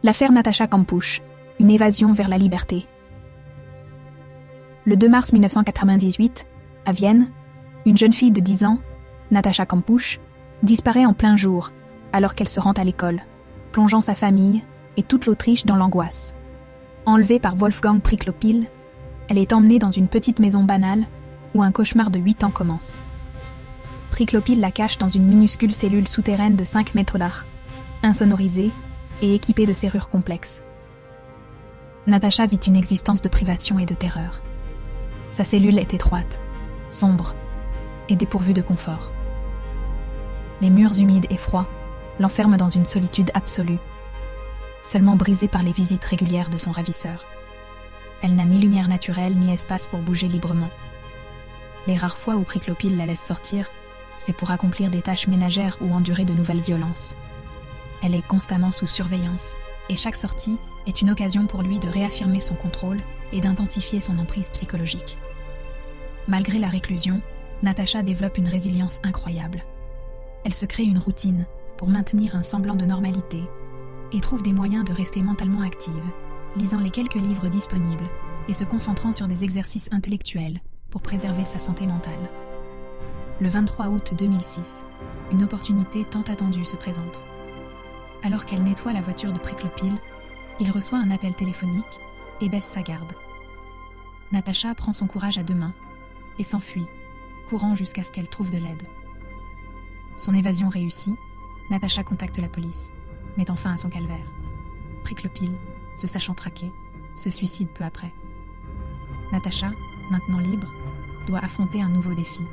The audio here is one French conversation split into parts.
L'affaire Natacha Kampusch, une évasion vers la liberté. Le 2 mars 1998, à Vienne, une jeune fille de 10 ans, Natacha Kampusch, disparaît en plein jour, alors qu'elle se rend à l'école, plongeant sa famille et toute l'Autriche dans l'angoisse. Enlevée par Wolfgang Priklopil, elle est emmenée dans une petite maison banale où un cauchemar de 8 ans commence. Priklopil la cache dans une minuscule cellule souterraine de 5 mètres d'art, insonorisée et équipée de serrures complexes. Natacha vit une existence de privation et de terreur. Sa cellule est étroite, sombre et dépourvue de confort. Les murs humides et froids l'enferment dans une solitude absolue, seulement brisée par les visites régulières de son ravisseur. Elle n'a ni lumière naturelle ni espace pour bouger librement. Les rares fois où Priklopil la laisse sortir, c'est pour accomplir des tâches ménagères ou endurer de nouvelles violences. Elle est constamment sous surveillance, et chaque sortie est une occasion pour lui de réaffirmer son contrôle et d'intensifier son emprise psychologique. Malgré la réclusion, Natacha développe une résilience incroyable. Elle se crée une routine pour maintenir un semblant de normalité et trouve des moyens de rester mentalement active, lisant les quelques livres disponibles et se concentrant sur des exercices intellectuels pour préserver sa santé mentale. Le 23 août 2006, une opportunité tant attendue se présente. Alors qu'elle nettoie la voiture de Priklopil, il reçoit un appel téléphonique et baisse sa garde. Natacha prend son courage à deux mains et s'enfuit, courant jusqu'à ce qu'elle trouve de l'aide. Son évasion réussie, Natacha contacte la police, mettant fin à son calvaire. Priklopil, se sachant traqué, se suicide peu après. Natacha, maintenant libre, doit affronter un nouveau défi: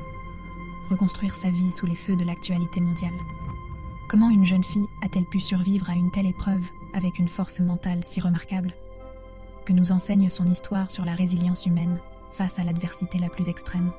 reconstruire sa vie sous les feux de l'actualité mondiale. Comment une jeune fille a-t-elle pu survivre à une telle épreuve avec une force mentale si remarquable? Que nous enseigne son histoire sur la résilience humaine face à l'adversité la plus extrême?